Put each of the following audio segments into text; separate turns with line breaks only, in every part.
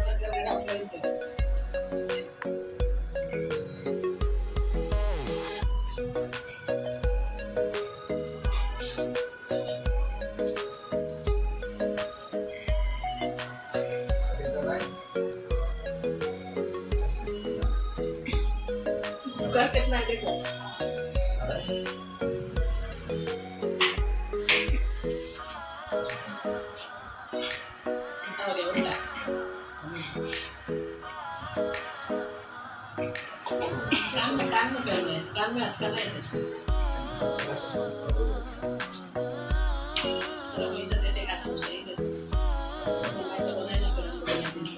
చక్కగా అప్పుడు వెళ్తాం. Bukan kena gitu. Oh dia udah. Kan beres, kan aja. Sudah bisa saya kata usai itu. Mulai turunnya nak berani ini.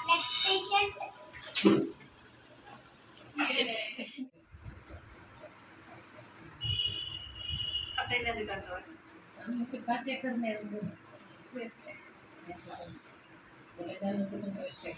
Next patient. Apa yang di kantor? Kita baca kerja dulu. Boleh dan untuk cek.